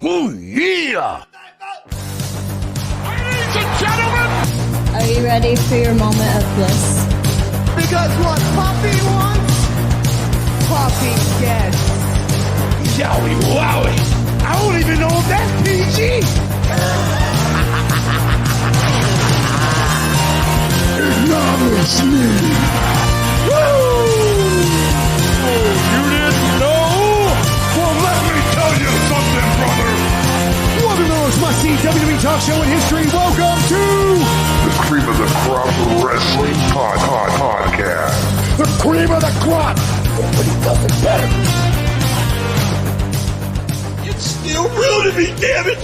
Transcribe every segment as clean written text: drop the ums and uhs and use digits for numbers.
Oh, yeah! Ladies and gentlemen! Are you ready for your moment of bliss? Because what Poppy wants, Poppy gets. Yowie wowie! I don't even know if that's PG! Acknowledge me! Woo! Oh, you didn't know? Well, let me tell you something, brother! Welcome to the most must-see WWE talk show in history. Welcome to the cream of the crop wrestling podcast. The cream of the crop! Nobody does it better! It's still real to me, damn it!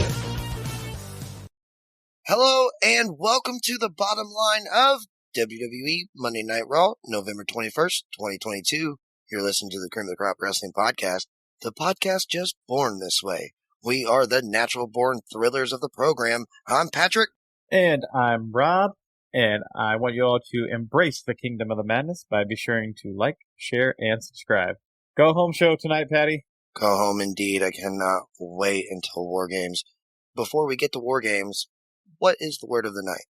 Hello and welcome to the bottom line of WWE Monday Night Raw, November 21st, 2022. You're listening to the Cream of the Crop Wrestling Podcast, the podcast just born this way. We are the natural born thrillers of the program. I'm Patrick. And I'm Rob, and I want you all to embrace the kingdom of the madness by be sure to like, share, and subscribe. Go home show tonight, Patty. Go home indeed. I cannot wait until War Games. Before we get to War Games, what is the word of the night?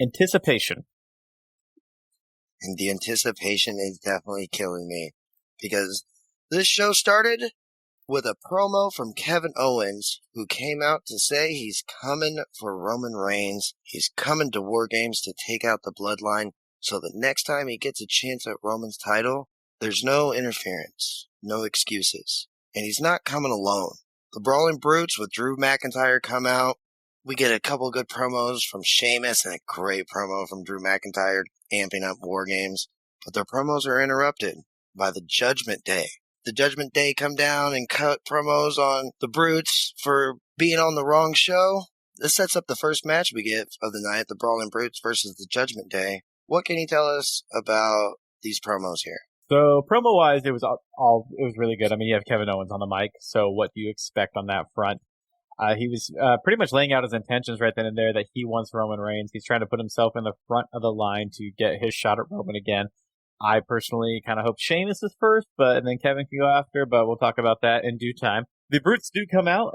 Anticipation. And the anticipation is definitely killing me, because this show started with a promo from Kevin Owens, who came out to say he's coming for Roman Reigns. He's coming to War Games to take out the Bloodline, so the next time he gets a chance at Roman's title, there's no interference, no excuses. And he's not coming alone. The Brawling Brutes with Drew McIntyre come out. We get a couple good promos from Sheamus and a great promo from Drew McIntyre, amping up War Games. But their promos are interrupted by the Judgment Day. The Judgment Day come down and cut promos on the Brutes for being on the wrong show. This sets up the first match we get of the night, the Brawling Brutes versus the Judgment Day. What can you tell us about these promos here? So, promo-wise, it was really good. I mean, you have Kevin Owens on the mic, so what do you expect on that front? He was pretty much laying out his intentions right then and there that he wants Roman Reigns. He's trying to put himself in the front of the line to get his shot at Roman again. I personally kind of hope Sheamus is first, and then Kevin can go after, but we'll talk about that in due time. The Brutes do come out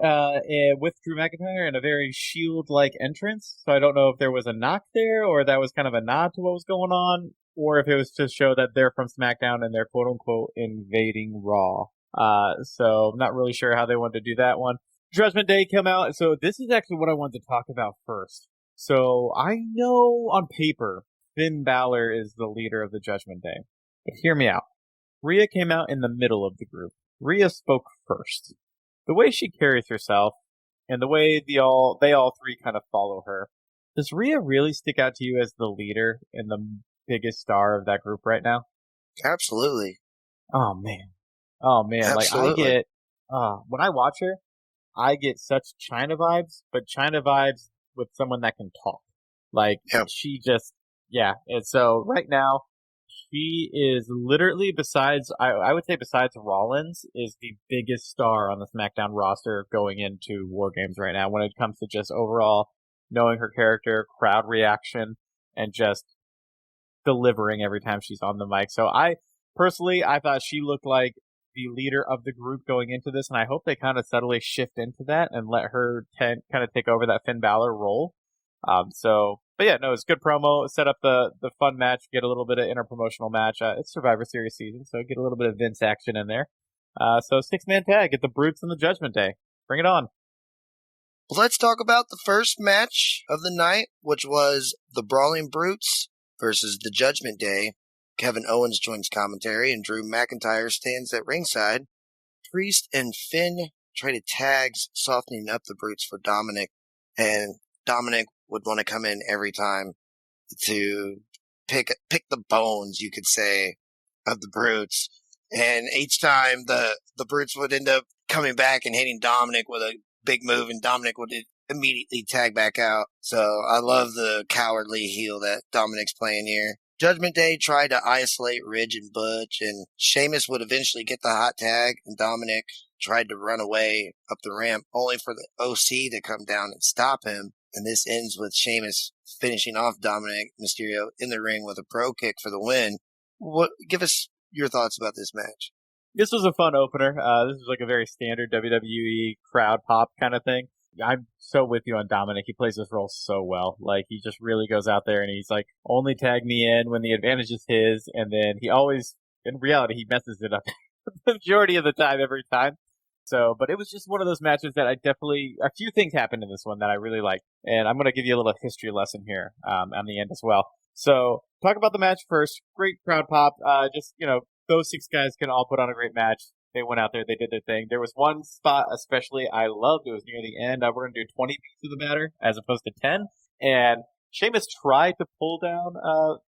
with Drew McIntyre in a very Shield-like entrance, so I don't know if there was a knock there, or that was kind of a nod to what was going on, or if it was to show that they're from SmackDown and they're quote-unquote invading Raw. So I'm not really sure how they wanted to do that one. Judgment Day come out, so this is actually what I wanted to talk about first. So I know on paper Finn Balor is the leader of the Judgment Day. But hear me out. Rhea came out in the middle of the group. Rhea spoke first. The way she carries herself, and the way they all three kind of follow her, does Rhea really stick out to you as the leader and the biggest star of that group right now? Absolutely. Oh man. Absolutely. Like when I watch her, I get such China vibes, but China vibes with someone that can talk. Like, she just, and so right now, she is literally, I would say besides Rollins, is the biggest star on the SmackDown roster going into War Games right now when it comes to just overall knowing her character, crowd reaction, and just delivering every time she's on the mic. So I thought she looked like the leader of the group going into this, and I hope they kind of subtly shift into that and let her kind of take over that Finn Balor role. But yeah, no, it's good promo. Set up the fun match, get a little bit of interpromotional match. It's Survivor Series season, so get a little bit of Vince action in there. So 6-man tag, get the Brutes and the Judgment Day. Bring it on. Well, let's talk about the first match of the night, which was the Brawling Brutes versus the Judgment Day. Kevin Owens joins commentary, and Drew McIntyre stands at ringside. Priest and Finn traded tags, softening up the Brutes for Dominic, and Dominic would want to come in every time to pick the bones, you could say, of the Brutes. And each time the Brutes would end up coming back and hitting Dominic with a big move, and Dominic would immediately tag back out. So I love the cowardly heel that Dominic's playing here. Judgment Day tried to isolate Ridge and Butch, and Sheamus would eventually get the hot tag, and Dominic tried to run away up the ramp, only for the OC to come down and stop him. And this ends with Sheamus finishing off Dominic Mysterio in the ring with a pro kick for the win. Give us your thoughts about this match. This was a fun opener. This was like a very standard WWE crowd pop kind of thing. I'm so with you on Dominic. He plays this role so well. Like, he just really goes out there and he's like, only tag me in when the advantage is his. And then he always, in reality, he messes it up the majority of the time, every time. So, but it was just one of those matches that a few things happened in this one that I really liked. And I'm going to give you a little history lesson here on the end as well. So, talk about the match first. Great crowd pop. Those six guys can all put on a great match. They went out there, they did their thing. There was one spot especially I loved. It was near the end. We're going to do 20 beats of the batter as opposed to 10. And Sheamus tried to pull down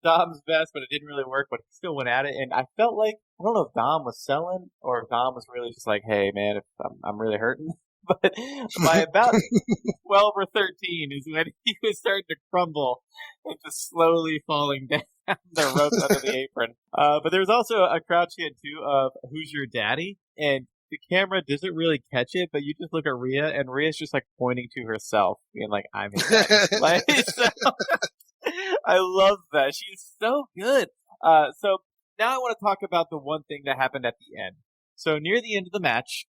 Dom's vest, but it didn't really work, but he still went at it. And I felt like, I don't know if Dom was selling or if Dom was really just like, hey, man, if I'm really hurting. But by about 12 or 13 is when he was starting to crumble and just slowly falling down the ropes under the apron. But there was also a crowd chant, too, of Who's Your Daddy? And the camera doesn't really catch it, but you just look at Rhea, and Rhea's just, like, pointing to herself, being like, I'm his daddy. So, I love that. She's so good. So now I want to talk about the one thing that happened at the end. So near the end of the match,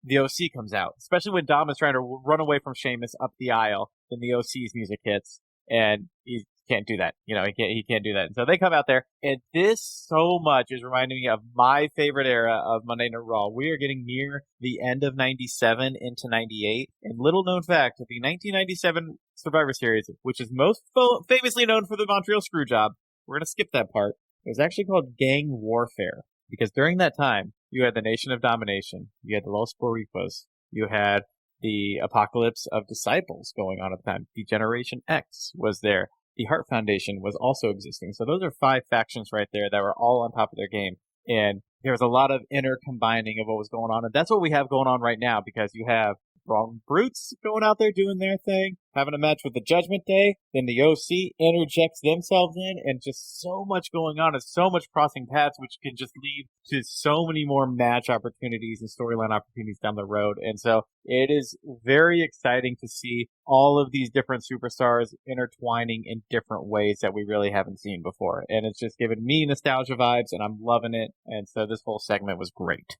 the OC comes out, especially when Dom is trying to run away from Sheamus up the aisle. Then the OC's music hits, and he can't do that. He can't do that. And so they come out there, and this so much is reminding me of my favorite era of Monday Night Raw. We are getting near the end of 97 into 98. And little known fact, the 1997 Survivor Series, which is most famously known for the Montreal Screwjob, we're going to skip that part. It was actually called Gang Warfare, because during that time, you had the Nation of Domination, you had the Los Boricuas, you had the Apocalypse of Disciples going on at the time, the Generation X was there, the Hart Foundation was also existing. So those are 5 factions right there that were all on top of their game. And there was a lot of inner combining of what was going on. And that's what we have going on right now, because you have Brawling Brutes going out there doing their thing, having a match with the Judgment Day, then the OC interjects themselves in, and just so much going on and so much crossing paths, which can just lead to so many more match opportunities and storyline opportunities down the road. And so it is very exciting to see all of these different superstars intertwining in different ways that we really haven't seen before. And it's just given me nostalgia vibes, and I'm loving it. And so this whole segment was great.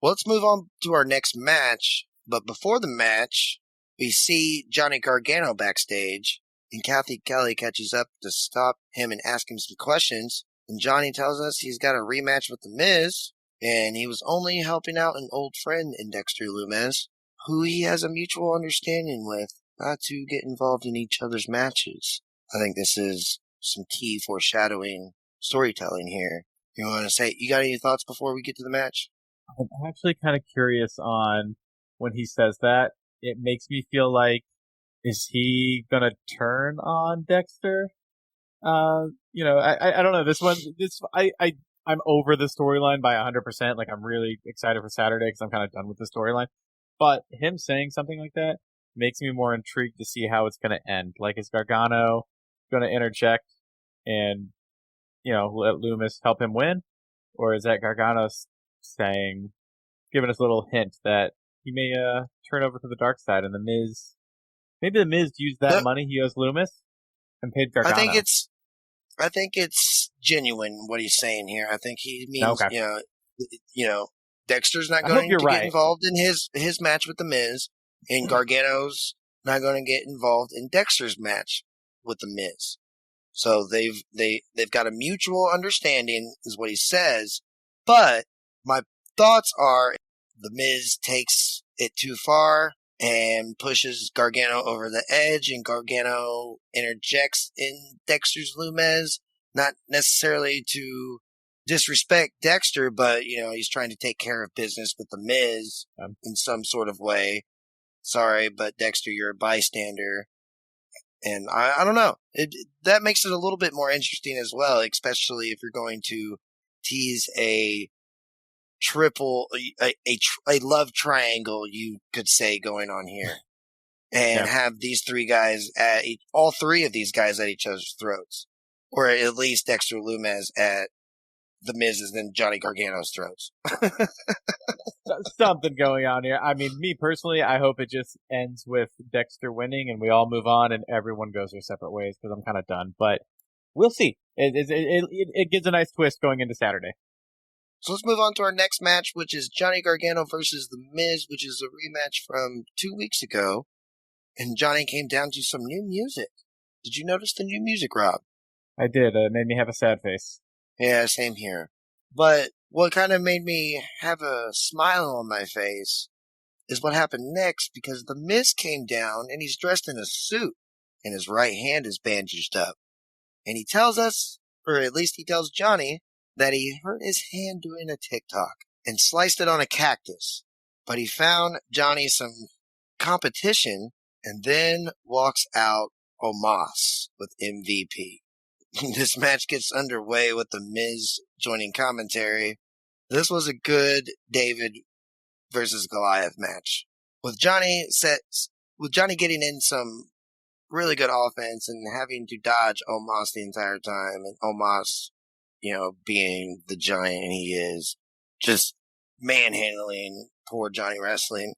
Well, let's move on to our next match. But before the match, we see Johnny Gargano backstage, and Kathy Kelly catches up to stop him and ask him some questions. And Johnny tells us he's got a rematch with The Miz, and he was only helping out an old friend in Dexter Lumis, who he has a mutual understanding with, not to get involved in each other's matches. I think this is some key foreshadowing storytelling here. You want to say, you got any thoughts before we get to the match? I'm actually kind of curious on when he says that. It makes me feel like, is he gonna turn on Dexter? I don't know. I'm over the storyline by 100%. Like, I'm really excited for Saturday because I'm kind of done with the storyline. But him saying something like that makes me more intrigued to see how it's gonna end. Like, is Gargano gonna interject and, let Lumis help him win? Or is that Gargano giving us a little hint that he may turn over to the dark side, and maybe the Miz used that money he owes Lumis and paid Gargano. I think it's genuine what he's saying here. I think he means, okay. Dexter's not going to get involved in his match with the Miz, and Gargano's not going to get involved in Dexter's match with the Miz. So they've got a mutual understanding, is what he says. But my thoughts are, the Miz takes it too far and pushes Gargano over the edge, and Gargano interjects in Dexter's Lumis, not necessarily to disrespect Dexter, but, he's trying to take care of business with the Miz in some sort of way. Sorry, but Dexter, you're a bystander. And I don't know. That makes it a little bit more interesting as well, especially if you're going to tease a love triangle, you could say, going on here, and have these all three of these guys at each other's throats, or at least Dexter Lumis at the Miz's and Johnny Gargano's throats. Something going on here. I mean, me personally, I hope it just ends with Dexter winning and we all move on and everyone goes their separate ways, because I'm kind of done. But we'll see. It gives a nice twist going into Saturday. So let's move on to our next match, which is Johnny Gargano versus The Miz, which is a rematch from 2 weeks ago. And Johnny came down to some new music. Did you notice the new music, Rob? I did. It made me have a sad face. Yeah, same here. But what kind of made me have a smile on my face is what happened next, because The Miz came down and he's dressed in a suit and his right hand is bandaged up. And he tells us, or at least he tells Johnny, that he hurt his hand doing a TikTok and sliced it on a cactus. But he found Johnny some competition and then walks out Omos with MVP. This match gets underway with The Miz joining commentary. This was a good David versus Goliath match. With Johnny getting in some really good offense and having to dodge Omos the entire time, and Omos, being the giant he is, just manhandling poor Johnny Wrestling.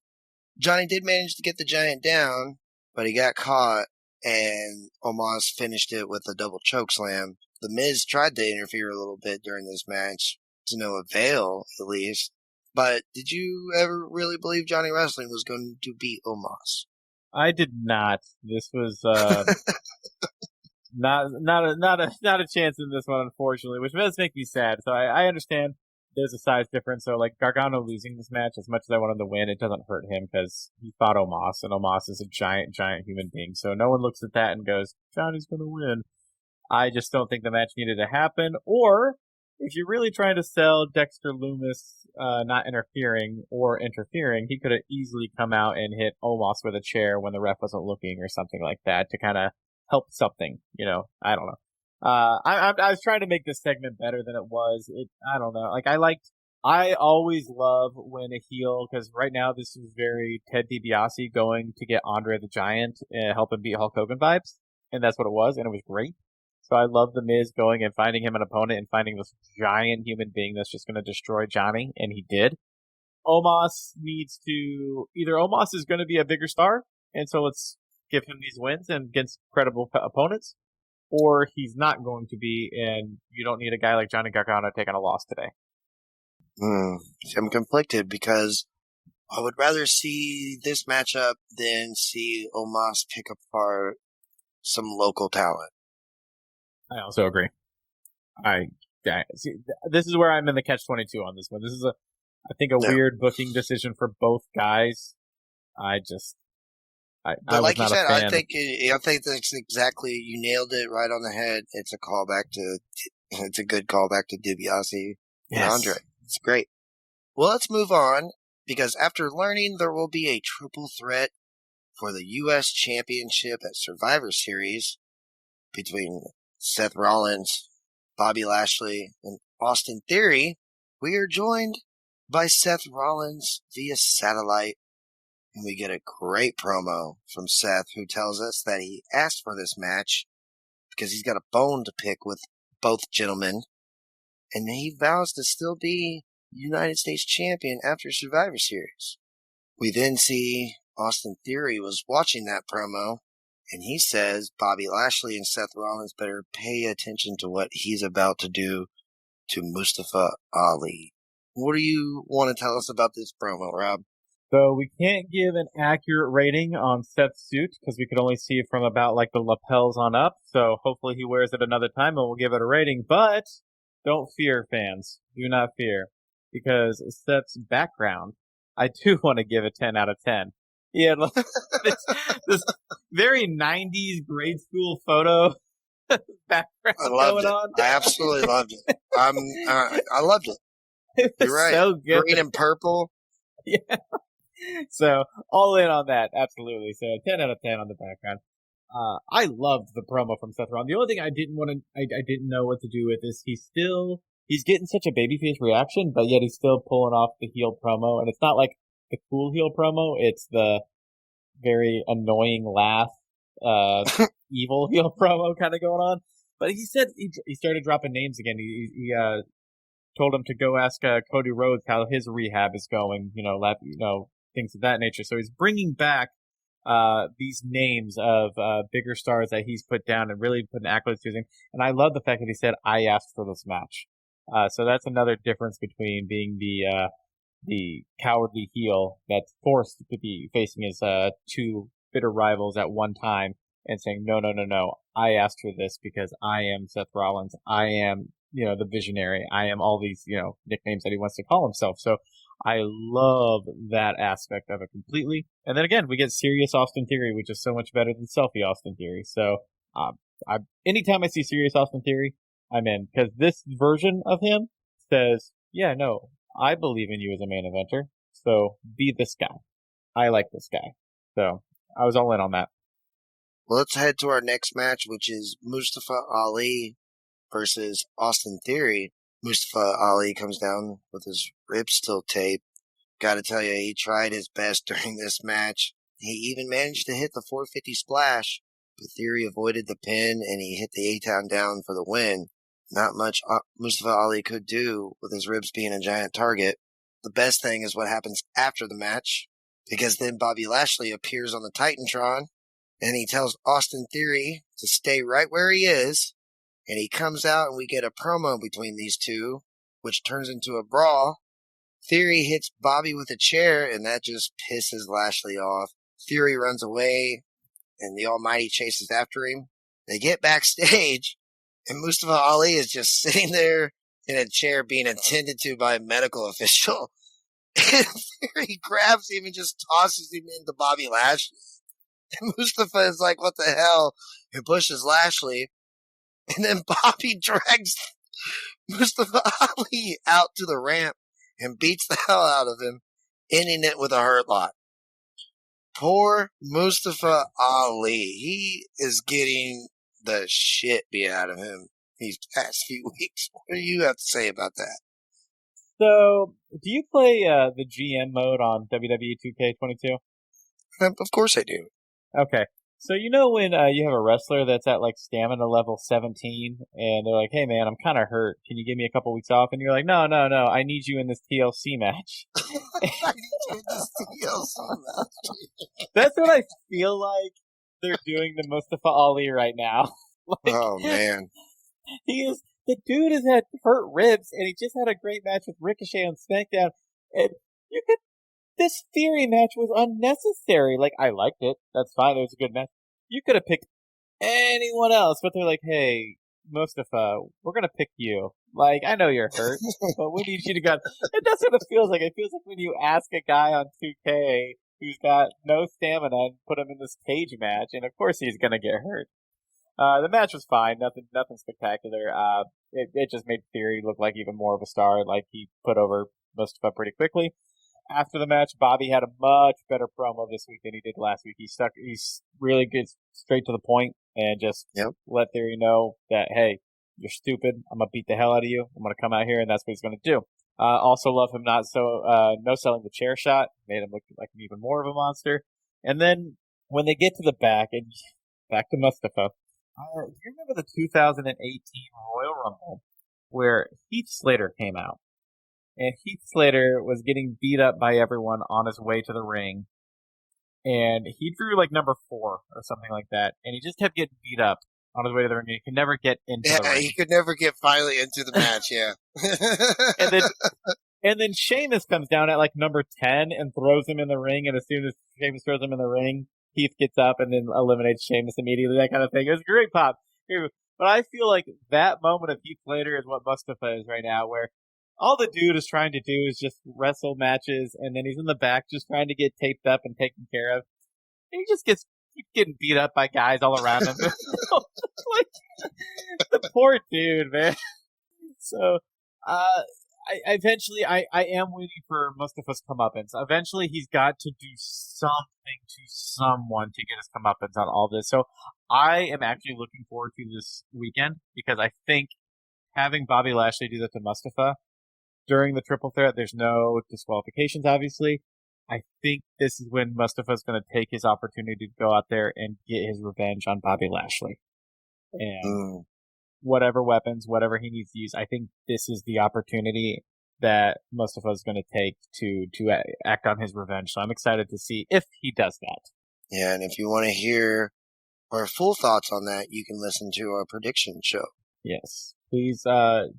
Johnny did manage to get the giant down, but he got caught, and Omos finished it with a double chokeslam. The Miz tried to interfere a little bit during this match, to no avail, at least. But did you ever really believe Johnny Wrestling was going to beat Omos? I did not. This was not a chance in this one, unfortunately, which does make me sad. So I understand there's a size difference. So like Gargano losing this match, as much as I want him to win, it doesn't hurt him because he fought Omos, and Omos is a giant human being. So no one looks at that and goes, Johnny's going to win. I just don't think the match needed to happen. Or if you're really trying to sell Dexter Lumis not interfering or interfering, he could have easily come out and hit Omos with a chair when the ref wasn't looking or something like that to kind of help something. I don't know. I was trying to make this segment better than it was. I don't know. I always love when a heel, because right now this is very Ted DiBiase going to get Andre the Giant and help him beat Hulk Hogan vibes. And that's what it was. And it was great. So I love The Miz going and finding him an opponent and finding this giant human being that's just going to destroy Johnny, and he did. Omos needs to... Either Omos is going to be a bigger star, and so let's give him these wins and against credible opponents, or he's not going to be, and you don't need a guy like Johnny Gargano taking a loss today. I'm conflicted because I would rather see this matchup than see Omos pick apart some local talent. I also agree. See, this is where I'm in the catch-22 on this one. This is I think a weird booking decision for both guys. But like you said, I think that's exactly, you nailed it right on the head. It's a good callback to DiBiase and Andre. It's great. Well, let's move on, because after learning there will be a triple threat for the U.S. Championship at Survivor Series between Seth Rollins, Bobby Lashley, and Austin Theory, we are joined by Seth Rollins via satellite, and we get a great promo from Seth, who tells us that he asked for this match because he's got a bone to pick with both gentlemen, and he vows to still be United States champion after Survivor Series. We then see Austin Theory was watching that promo, and he says Bobby Lashley and Seth Rollins better pay attention to what he's about to do to Mustafa Ali. What do you want to tell us about this promo, Rob? So we can't give an accurate rating on Seth's suit because we could only see it from about the lapels on up. So hopefully he wears it another time and we'll give it a rating. But don't fear, fans. Do not fear. Because Seth's background, I do want to give a 10 out of 10. He had this very 90s grade school photo background going on. I absolutely loved it. I loved it. You're right. So good. Green and purple. Yeah. So all in on that, absolutely. So 10 out of 10 on the background. I loved the promo from Seth Rollins. The only thing I didn't know what to do with is he's getting such a babyface reaction, but yet he's still pulling off the heel promo, and it's not like the cool heel promo, it's the very annoying laugh, evil heel promo kind of going on. But he said he started dropping names again. He told him to go ask Cody Rhodes how his rehab is going, things of that nature. So he's bringing back these names of bigger stars that he's put down and really putting accolades to him. And I love the fact that he said, I asked for this match. So that's another difference between being the cowardly heel that's forced to be facing his two bitter rivals at one time and saying, no, no, no, no, I asked for this because I am Seth Rollins. I am, the visionary. I am all these, nicknames that he wants to call himself. So I love that aspect of it completely. And then again, we get serious Austin Theory, which is so much better than selfie Austin Theory. So anytime I see serious Austin Theory, I'm in, because this version of him says, yeah, no, I believe in you as a main eventer, so be this guy. I like this guy. So I was all in on that. Well, let's head to our next match, which is Mustafa Ali versus Austin Theory. Mustafa Ali comes down with his ribs still taped. Gotta tell you, he tried his best during this match. He even managed to hit the 450 splash, but Theory avoided the pin and he hit the A-Town down for the win. Not much Mustafa Ali could do with his ribs being a giant target. The best thing is what happens after the match, because then Bobby Lashley appears on the Titantron, and he tells Austin Theory to stay right where he is, and he comes out and we get a promo between these two, which turns into a brawl. Theory hits Bobby with a chair, and that just pisses Lashley off. Theory runs away, and the Almighty chases after him. They get backstage, and Mustafa Ali is just sitting there in a chair being attended to by a medical official. And Theory grabs him and just tosses him into Bobby Lashley. And Mustafa is like, what the hell? And pushes Lashley. And then Bobby drags Mustafa Ali out to the ramp and beats the hell out of him, ending it with a hurt lock. Poor Mustafa Ali. He is getting the shit beat out of him these past few weeks. What do you have to say about that? So, do you play the GM mode on WWE 2K22? Of course I do. Okay. So when you have a wrestler that's at like stamina level 17 and they're like, hey man, I'm kind of hurt. Can you give me a couple weeks off? And you're like, no, I need you in this TLC match. I need you in this TLC match. That's what I feel like they're doing to Mustafa Ali right now. Oh man. The dude has had hurt ribs and he just had a great match with Ricochet on SmackDown. And this Theory match was unnecessary. Like, I liked it. That's fine. It was a good match. You could have picked anyone else, but they're like, hey, Mustafa, we're going to pick you. Like, I know you're hurt, but we need you to go. And that's what it feels like. It feels like when you ask a guy on 2K who's got no stamina and put him in this cage match, and of course he's going to get hurt. The match was fine. Nothing spectacular. It just made Theory look like even more of a star. Like, he put over Mustafa pretty quickly. After the match, Bobby had a much better promo this week than he did last week. He's really good, straight to the point, and just let Theory know that, hey, you're stupid. I'm gonna beat the hell out of you. I'm gonna come out here, and that's what he's gonna do. Also love him no selling the chair shot. Made him look like even more of a monster. And then when they get to the back, and back to Mustafa, do you remember the 2018 Royal Rumble where Heath Slater came out? And Heath Slater was getting beat up by everyone on his way to the ring. And he drew like number 4 or something like that. And he just kept getting beat up on his way to the ring. And he could never get into the ring. He could never get finally into the match, yeah. and then Sheamus comes down at like number 10 and throws him in the ring. And as soon as Sheamus throws him in the ring, Heath gets up and then eliminates Sheamus immediately, that kind of thing. It was a great pop. But I feel like that moment of Heath Slater is what Mustafa is right now, where all the dude is trying to do is just wrestle matches, and then he's in the back just trying to get taped up and taken care of. And he just keeps getting beat up by guys all around him. Like, the poor dude, man. So, I eventually am waiting for Mustafa's comeuppance. Eventually, he's got to do something to someone to get his comeuppance on all this. So, I am actually looking forward to this weekend, because I think having Bobby Lashley do that to Mustafa during the triple threat, there's no disqualifications, obviously. I think this is when Mustafa's going to take his opportunity to go out there and get his revenge on Bobby Lashley. And whatever weapons, whatever he needs to use, I think this is the opportunity that Mustafa's going to take to act on his revenge. So I'm excited to see if he does that. Yeah, and if you want to hear our full thoughts on that, you can listen to our prediction show. Yes. please,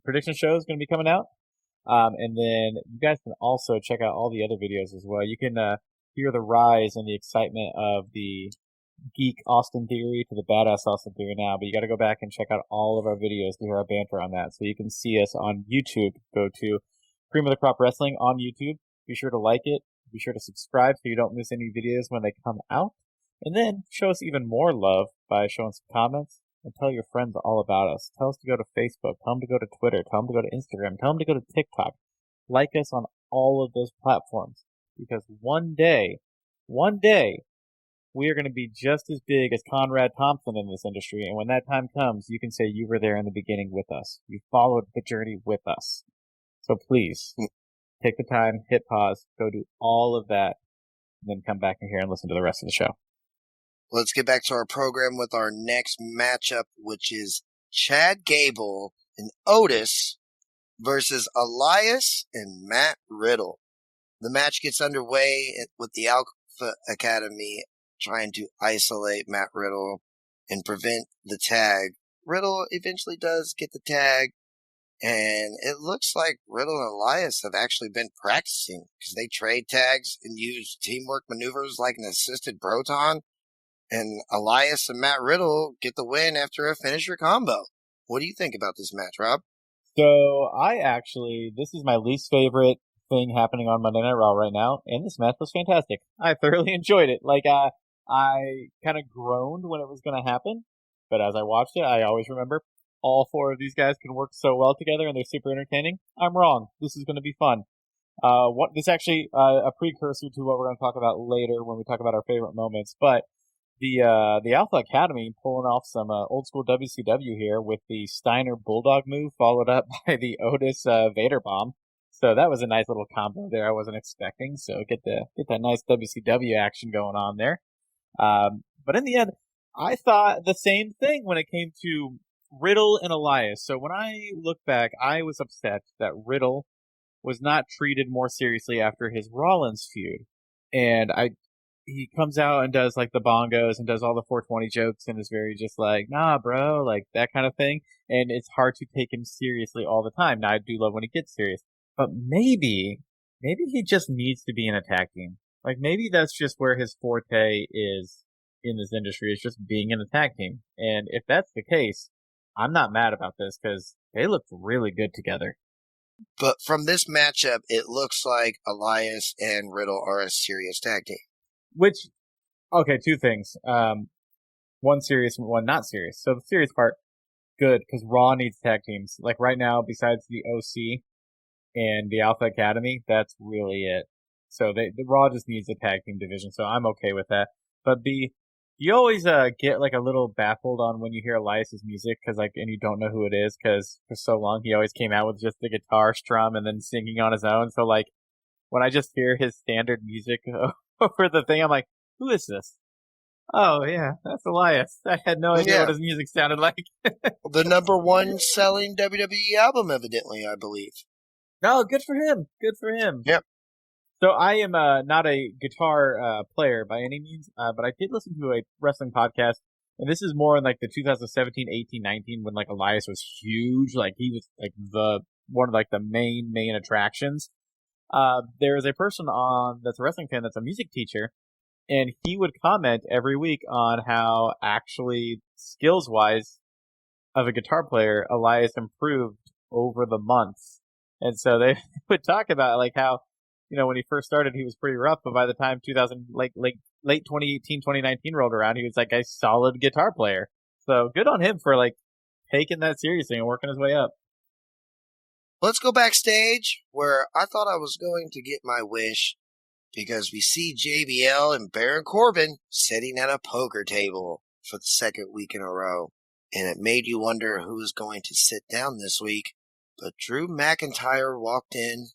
prediction show is going to be coming out. And then you guys can also check out all the other videos as well. You can hear the rise and the excitement of the geek Austin Theory to the badass Austin Theory now, but you got to go back and check out all of our videos to hear our banter on that. So you can see us on YouTube. Go to Cream of the Crop Wrestling on YouTube. Be sure to like it. Be sure to subscribe so you don't miss any videos when they come out. And then show us even more love by showing some comments and tell your friends all about us. Tell us to go to Facebook. Tell them to go to Twitter. Tell them to go to Instagram. Tell them to go to TikTok. Like us on all of those platforms, because one day, we are going to be just as big as Conrad Thompson in this industry. And when that time comes, you can say you were there in the beginning with us. You followed the journey with us. So please, take the time, hit pause, go do all of that, and then come back in here and listen to the rest of the show. Let's get back to our program with our next matchup, which is Chad Gable and Otis versus Elias and Matt Riddle. The match gets underway with the Alpha Academy trying to isolate Matt Riddle and prevent the tag. Riddle eventually does get the tag, and it looks like Riddle and Elias have actually been practicing because they trade tags and use teamwork maneuvers like an assisted Proton. And Elias and Matt Riddle get the win after a finisher combo. What do you think about this match, Rob? So this is my least favorite thing happening on Monday Night Raw right now, and this match was fantastic. I thoroughly enjoyed it. I kind of groaned when it was going to happen, but as I watched it, I always remember all four of these guys can work so well together, and they're super entertaining. I'm wrong. This is going to be fun. This actually a precursor to what we're going to talk about later when we talk about our favorite moments, but the Alpha Academy pulling off some old school WCW here with the Steiner Bulldog move, followed up by the Otis Vader Bomb. So that was a nice little combo there. I wasn't expecting. So get that nice WCW action going on there. But in the end, I thought the same thing when it came to Riddle and Elias. So when I look back, I was upset that Riddle was not treated more seriously after his Rollins feud, and he comes out and does like the bongos and does all the 420 jokes and is very just like, nah, bro, like that kind of thing. And it's hard to take him seriously all the time. Now, I do love when he gets serious, but maybe he just needs to be in a tag team. Like maybe that's just where his forte is in this industry, is just being in a tag team. And if that's the case, I'm not mad about this because they looked really good together. But from this matchup, it looks like Elias and Riddle are a serious tag team. Okay, two things. One serious and one not serious. So the serious part, good, because Raw needs tag teams. Like right now, besides the OC and the Alpha Academy, that's really it. So the Raw just needs a tag team division, so I'm okay with that. But B, you always get like a little baffled on when you hear Elias's music, and you don't know who it is, because for so long he always came out with just the guitar strum and then singing on his own. So like when I just hear his standard music over the thing, I'm like, who is this? Oh, yeah, that's Elias. I had no idea what his music sounded like. The number one selling WWE album, evidently, I believe. No, good for him. Good for him. Yep. So I am not a guitar player by any means, but I did listen to a wrestling podcast, and this is more in like the 2017, 18, 19 when like Elias was huge. Like he was like one of like the main attractions. There is a person on that's a wrestling fan that's a music teacher, and he would comment every week on how actually skills-wise of a guitar player, Elias improved over the months. And so they would talk about like how, when he first started, he was pretty rough, but by the time late 2018, 2019 rolled around, he was like a solid guitar player. So good on him for like taking that seriously and working his way up. Let's go backstage where I thought I was going to get my wish, because we see JBL and Baron Corbin sitting at a poker table for the second week in a row. And it made you wonder who was going to sit down this week. But Drew McIntyre walked in,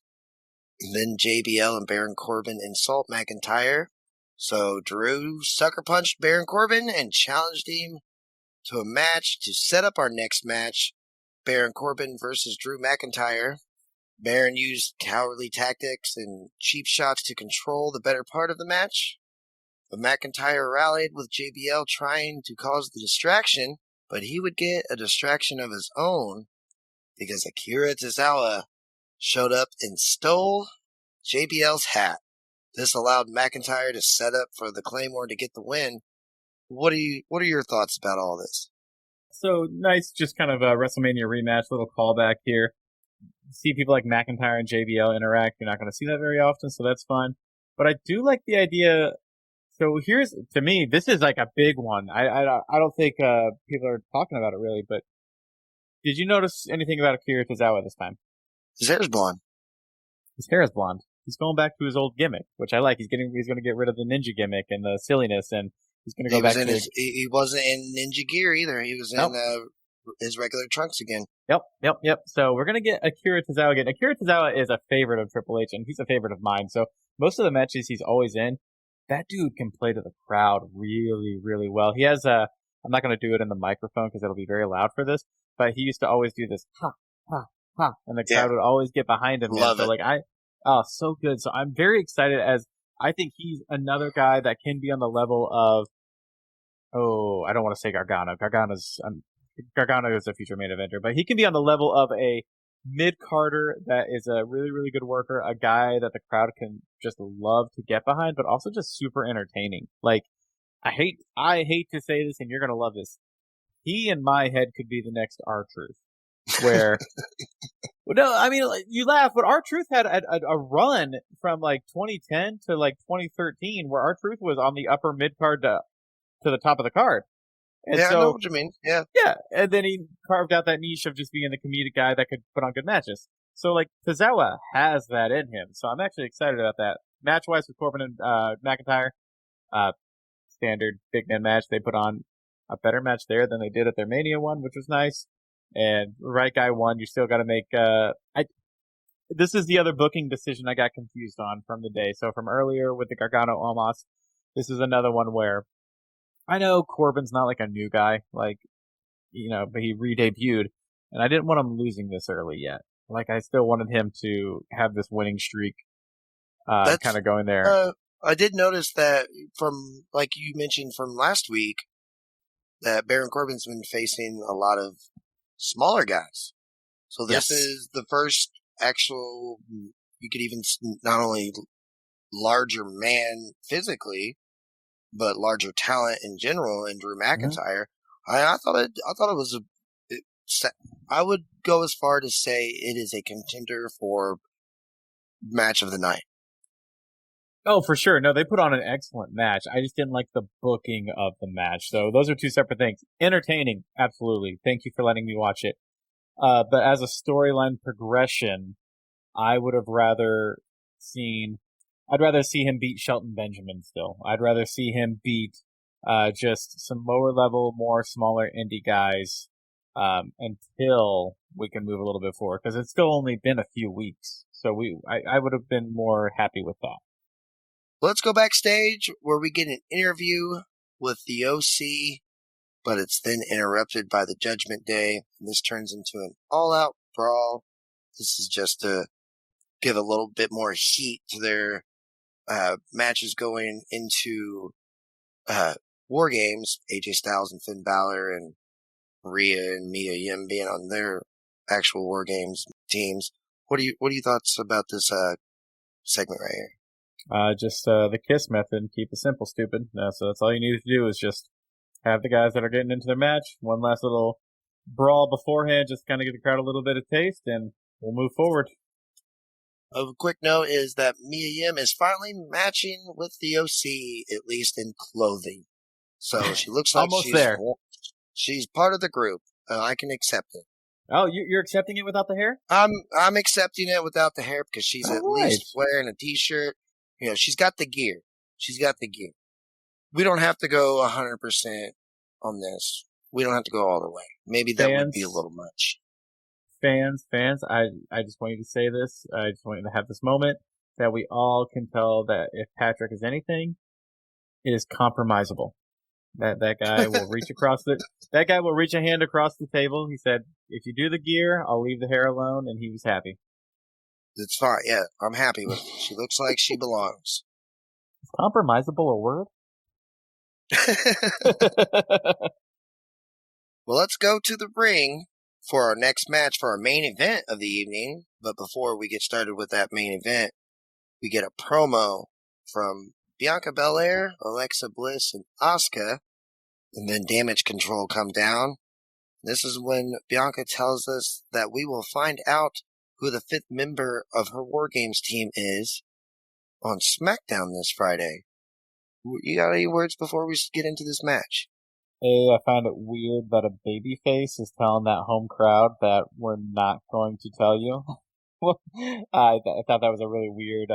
and then JBL and Baron Corbin insult McIntyre. So Drew sucker punched Baron Corbin and challenged him to a match to set up our next match, Baron Corbin versus Drew McIntyre. Baron used cowardly tactics and cheap shots to control the better part of the match. But McIntyre rallied with JBL trying to cause the distraction, but he would get a distraction of his own because Akira Tozawa showed up and stole JBL's hat. This allowed McIntyre to set up for the Claymore to get the win. What are your thoughts about all this? So nice, just kind of a WrestleMania rematch, little callback here. See people like McIntyre and JBL interact. You're not going to see that very often, so that's fun. But I do like the idea. So to me, this is like a big one. I don't think people are talking about it really, but did you notice anything about Akira Tozawa this time? His hair's blonde. His hair is blonde. He's going back to his old gimmick, which I like. He's going to get rid of the ninja gimmick and the silliness, and he's going to go back to he wasn't in ninja gear either. He was in his regular trunks again. Yep. So we're going to get Akira Tozawa again. Akira Tozawa is a favorite of Triple H, and he's a favorite of mine. So most of the matches he's always in, that dude can play to the crowd really, really well. He has I'm not going to do it in the microphone because it'll be very loud for this, but he used to always do this, ha, ha, ha, and the crowd would always get behind him. Love it. So so good. So I'm very excited, as I think he's another guy that can be on the level of, I don't want to say Gargano. Gargano is a future main eventer, but he can be on the level of a mid-carder that is a really, really good worker, a guy that the crowd can just love to get behind, but also just super entertaining. Like, I hate to say this, and you're gonna love this. He, in my head, could be the next R-Truth, where, no, I mean, you laugh, but R-Truth had a run from like 2010 to like 2013 where R-Truth was on the upper mid-card to the top of the card. And I know what you mean. Yeah. Yeah, and then he carved out that niche of just being the comedic guy that could put on good matches. So, like, Tozawa has that in him. So I'm actually excited about that. Match-wise with Corbin and McIntyre, standard big man match. They put on a better match there than they did at their Mania one, which was nice. And right guy won. You still got to make. This is the other booking decision I got confused on from the day. So from earlier with the Gargano Omos, this is another one where I know Corbin's not like a new guy, like, but he re-debuted, and I didn't want him losing this early yet. Like, I still wanted him to have this winning streak, kind of going there. I did notice that from, like you mentioned from last week, that Baron Corbin's been facing a lot of smaller guys. So this is the first actual, you could even not only larger man physically, but larger talent in general, and Drew McIntyre. Mm-hmm. I thought it was I would go as far to say it is a contender for match of the night. Oh, for sure. No, they put on an excellent match. I just didn't like the booking of the match. So those are two separate things. Entertaining, absolutely. Thank you for letting me watch it. But as a storyline progression, I would have I'd rather see him beat Shelton Benjamin still. I'd rather see him beat just some lower level, more smaller indie guys until we can move a little bit forward, because it's still only been a few weeks. So I would have been more happy with that. Let's go backstage where we get an interview with the OC, but it's then interrupted by the Judgment Day, and this turns into an all-out brawl. This is just to give a little bit more heat to their matches going into War Games. AJ Styles and Finn Balor and Rhea and Mia Yim being on their actual War Games teams. What are you thoughts about this segment right here? Just the KISS method. Keep it simple, stupid. So that's all you need to do is just have the guys that are getting into their match one last little brawl beforehand, just kind of give the crowd a little bit of taste, and we'll move forward. A quick note is that Mia Yim is finally matching with the OC, at least in clothing. So she looks like almost there. She's part of the group. I can accept it. Oh, you're accepting it without the hair? I'm accepting it without the hair because she's at least wearing a t-shirt. She's got the gear. We don't have to go 100% on this. We don't have to go all the way. Maybe that would be a little much. Fans, I just want you to say this. I just want you to have this moment that we all can tell that if Patrick is anything, it is compromisable. That guy will that guy will reach a hand across the table. He said, if you do the gear, I'll leave the hair alone, and he was happy. It's fine. Yeah, I'm happy with it. She looks like she belongs. Is compromisable a word? Well, let's go to the ring for our next match, for our main event of the evening. But before we get started with that main event, we get a promo from Bianca Belair, Alexa Bliss, and Asuka. And then Damage Control come down. This is when Bianca tells us that we will find out who the 5th member of her War Games team is on SmackDown this Friday. You got any words before we get into this match? I find it weird that a babyface is telling that home crowd that we're not going to tell you. I thought that was a really weird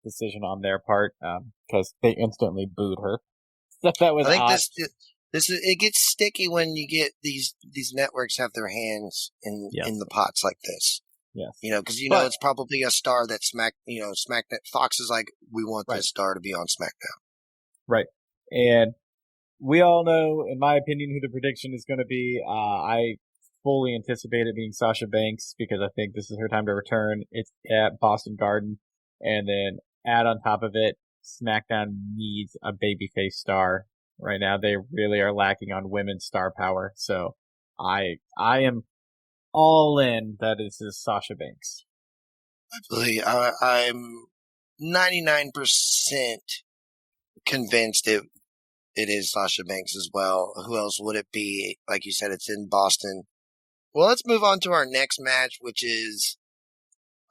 decision on their part because they instantly booed her. That was I think odd. it gets sticky when you get these networks have their hands in the pots like this. Yes. Because it's probably a star that SmackDown. Fox is like, we want this star to be on SmackDown. Right. And we all know, in my opinion, who the prediction is going to be. I fully anticipate it being Sasha Banks because I think this is her time to return. It's at Boston Garden. And then add on top of it, SmackDown needs a babyface star. Right now, they really are lacking on women's star power. So I am all in that this is Sasha Banks. I'm 99% convinced it is Sasha Banks as well. Who else would it be? Like you said, it's in Boston. Well, let's move on to our next match, which is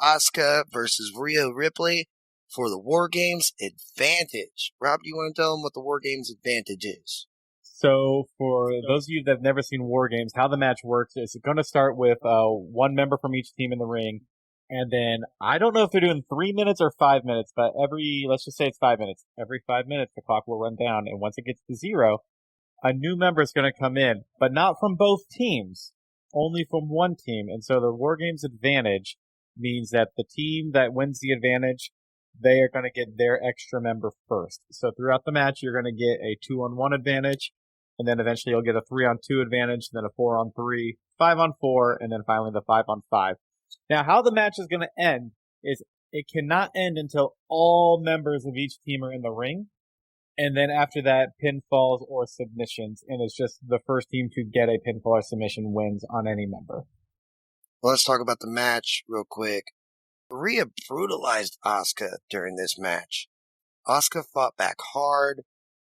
Asuka versus Rhea Ripley for the War Games Advantage. Rob, do you want to tell them what the War Games Advantage is? So, for those of you that have never seen War Games, how the match works is it's going to start with one member from each team in the ring, and then I don't know if they're doing 3 minutes or 5 minutes, but let's just say it's 5 minutes. Every 5 minutes, the clock will run down, and once it gets to 0, a new member is going to come in, but not from both teams, only from one team. And so the War Games Advantage means that the team that wins the advantage, they are going to get their extra member first. So throughout the match, you're going to get a 2-on-1 advantage, and then eventually you'll get a 3-on-2 advantage, then a 4-on-3, 5-on-4, and then finally the 5-on-5. Now, how the match is going to end is it cannot end until all members of each team are in the ring, and then after that, pinfalls or submissions, and it's just the first team to get a pinfall or submission wins on any member. Well, let's talk about the match real quick. Rhea brutalized Asuka during this match. Asuka fought back hard,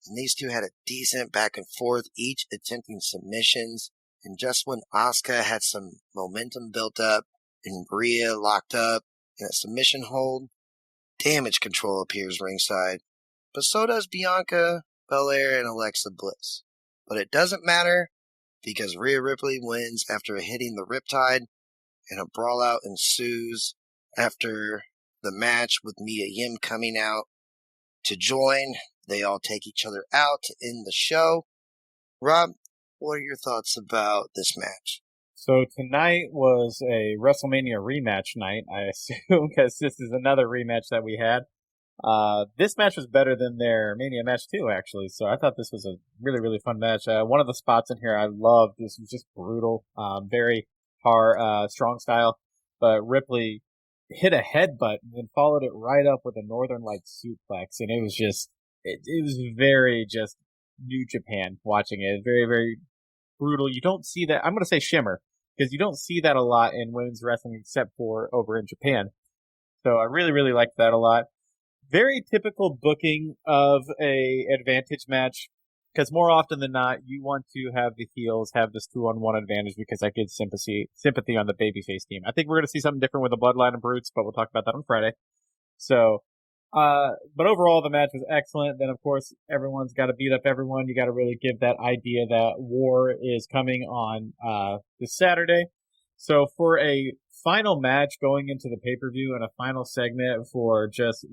and these two had a decent back and forth, each attempting submissions. And just when Asuka had some momentum built up and Rhea locked up in a submission hold, Damage Control appears ringside. But so does Bianca Belair and Alexa Bliss. But it doesn't matter because Rhea Ripley wins after hitting the Riptide, and a brawlout ensues after the match with Mia Yim coming out to join. They all take each other out to end the show. Rob, what are your thoughts about this match? So tonight was a WrestleMania rematch night, I assume, because this is another rematch that we had. This match was better than their Mania match too, actually. So I thought this was a really, really fun match. One of the spots in here I loved. This was just brutal, very hard, strong style. But Ripley hit a headbutt and then followed it right up with a Northern Lights suplex, and it was just, it was very just New Japan watching it. Very, very brutal. You don't see that. I'm going to say shimmer because you don't see that a lot in women's wrestling except for over in Japan. So I really, really liked that a lot. Very typical booking of a advantage match, because more often than not, you want to have the heels have this 2-on-1 advantage because that gives sympathy on the babyface team. I think we're going to see something different with the Bloodline and Brutes, but we'll talk about that on Friday. So, but overall, the match was excellent. Then, of course, everyone's got to beat up everyone. You got to really give that idea that War is coming on this Saturday. So for a final match going into the pay-per-view and a final segment for just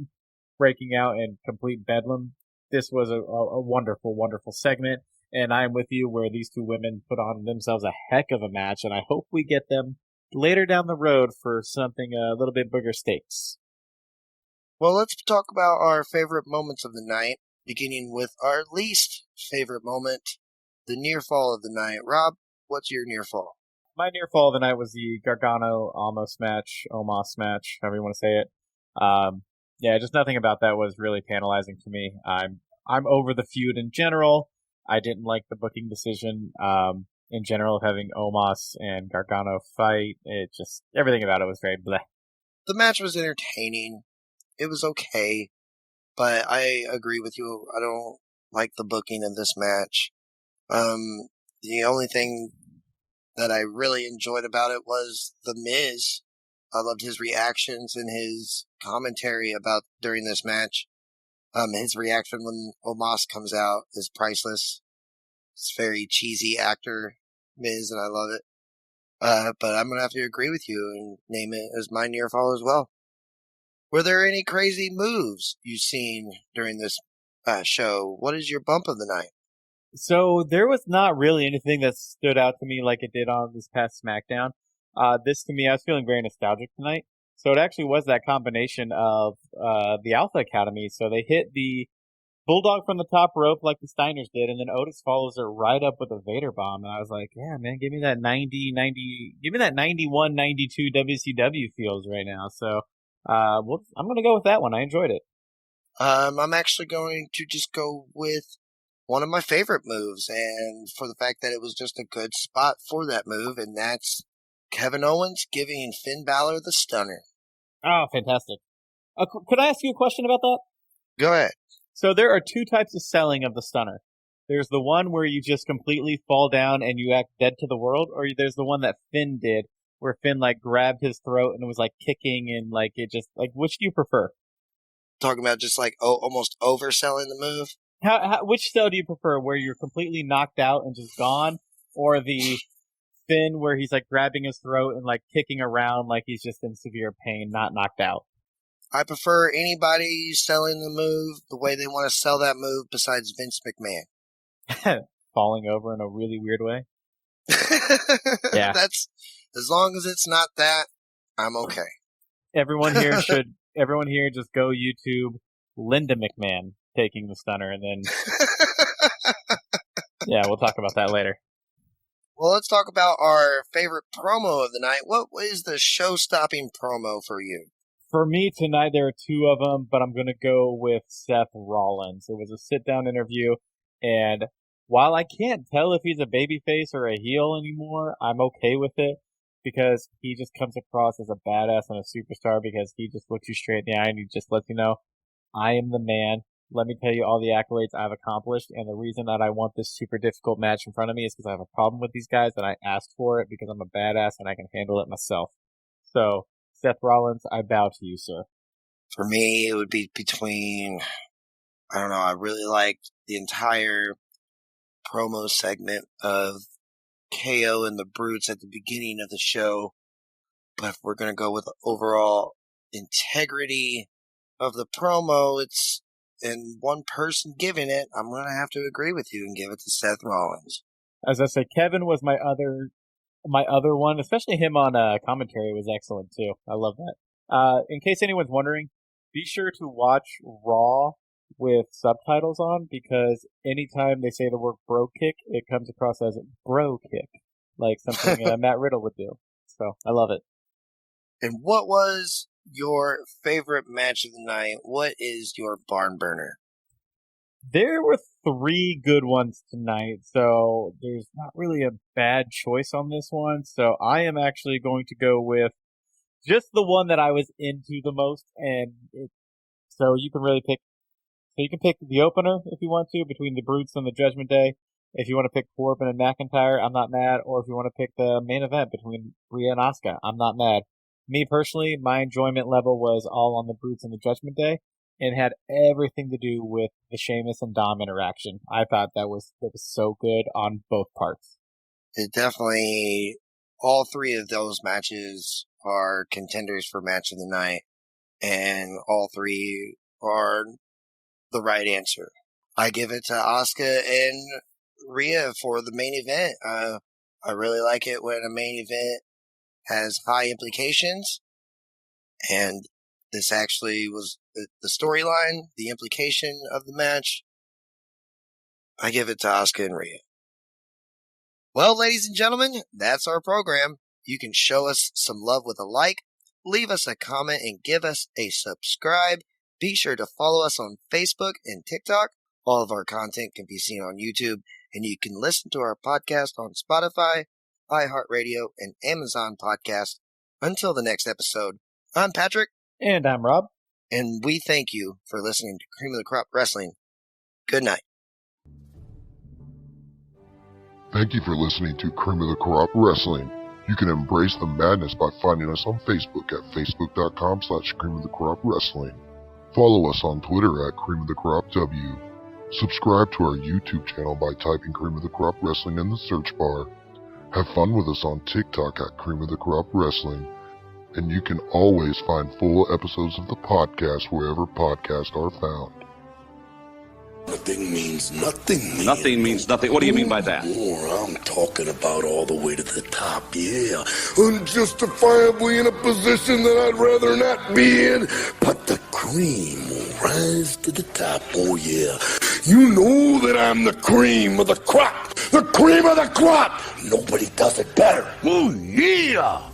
breaking out in complete bedlam, this was a wonderful, wonderful segment. And I'm with you where these two women put on themselves a heck of a match, and I hope we get them later down the road for something a little bit bigger stakes. Well, let's talk about our favorite moments of the night, beginning with our least favorite moment, the near fall of the night. Rob, what's your near fall? My near fall of the night was the Gargano Omos match, however you want to say it. Yeah, just nothing about that was really tantalizing to me. I'm over the feud in general. I didn't like the booking decision. in general of having Omos and Gargano fight. It just, everything about it was very bleh. The match was entertaining. It was okay, but I agree with you. I don't like the booking of this match. The only thing that I really enjoyed about it was The Miz. I loved his reactions and his commentary about during this match. His reaction when Omos comes out is priceless. It's very cheesy actor, Miz, and I love it. But I'm going to have to agree with you and name it as my near fall as well. Were there any crazy moves you've seen during this show? What is your bump of the night? So there was not really anything that stood out to me like it did on this past SmackDown. This to me, I was feeling very nostalgic tonight. So it actually was that combination of the Alpha Academy. So they hit the Bulldog from the top rope like the Steiners did, and then Otis follows it right up with a Vader bomb. And I was like, yeah, man, give me that 90, give me that 91, 92 WCW feels right now. So I'm going to go with that one. I enjoyed it. I'm actually going to just go with one of my favorite moves, and for the fact that it was just a good spot for that move, and that's Kevin Owens giving Finn Balor the stunner. Oh, fantastic. Could I ask you a question about that? Go ahead. So there are two types of selling of the stunner. There's the one where you just completely fall down and you act dead to the world, or there's the one that Finn did, where Finn like grabbed his throat and was like kicking and like it just like, which do you prefer? Talking about just like almost overselling the move. Which style do you prefer, where you're completely knocked out and just gone, or the Finn where he's like grabbing his throat and like kicking around like he's just in severe pain, not knocked out? I prefer anybody selling the move the way they want to sell that move besides Vince McMahon. Falling over in a really weird way. Yeah. That's, as long as it's not that, I'm okay. Everyone here just go YouTube Linda McMahon taking the stunner, and then yeah, we'll talk about that later. Well, let's talk about our favorite promo of the night. What is the show-stopping promo for you? For me tonight, there are two of them, but I'm going to go with Seth Rollins. It was a sit-down interview, and while I can't tell if he's a babyface or a heel anymore, I'm okay with it because he just comes across as a badass and a superstar because he just looks you straight in the eye and he just lets you know, I am the man. Let me tell you all the accolades I've accomplished, and the reason that I want this super difficult match in front of me is because I have a problem with these guys, and I asked for it because I'm a badass and I can handle it myself. So, Seth Rollins, I bow to you, sir. For me, it would be between, I don't know, I really liked the entire promo segment of KO and the Brutes at the beginning of the show, but if we're going to go with the overall integrity of the promo, it's and one person giving it, I'm going to have to agree with you and give it to Seth Rollins. As I said, Kevin was my other one, especially him on commentary was excellent too. I love that. In case anyone's wondering, be sure to watch Raw with subtitles on, because anytime they say the word bro kick, it comes across as bro kick, like something Matt Riddle would do. So I love it. And what was your favorite match of the night? What is your barn burner? There were three good ones tonight, so there's not really a bad choice on this one. So I am actually going to go with just the one that I was into the most, and so you can really pick. So you can pick the opener if you want to, between the Brutes and the Judgment Day. If you want to pick Corbin and McIntyre, I'm not mad. Or if you want to pick the main event between Rhea and Asuka, I'm not mad. Me personally, my enjoyment level was all on the Brutes and the Judgment Day, and had everything to do with the Sheamus and Dom interaction. I thought that was so good on both parts. It definitely, all three of those matches are contenders for match of the night, and all three are the right answer. I give it to Asuka and Rhea for the main event. I really like it when a main event has high implications, and this actually was the storyline, the implication of the match. I give it to Asuka and Rhea. Well, ladies and gentlemen, that's our program. You can show us some love with a like, leave us a comment, and give us a subscribe. Be sure to follow us on Facebook and TikTok. All of our content can be seen on YouTube, and you can listen to our podcast on Spotify, iHeartRadio, and Amazon Podcast. Until the next episode, I'm Patrick. And I'm Rob. And we thank you for listening to Cream of the Crop Wrestling. Good night. Thank you for listening to Cream of the Crop Wrestling. You can embrace the madness by finding us on Facebook at facebook.com/Cream of the Crop Wrestling. Follow us on Twitter at Cream of the Crop W. Subscribe to our YouTube channel by typing Cream of the Crop Wrestling in the search bar. Have fun with us on TikTok at Cream of the Crop Wrestling. And you can always find full episodes of the podcast wherever podcasts are found. Nothing means nothing. Nothing means nothing. What do you mean by that? More, I'm talking about all the way to the top, yeah. Unjustifiably in a position that I'd rather not be in. But the cream will rise to the top, oh yeah. You know that I'm the cream of the crop. The cream of the crop. Nobody does it better. Oh yeah.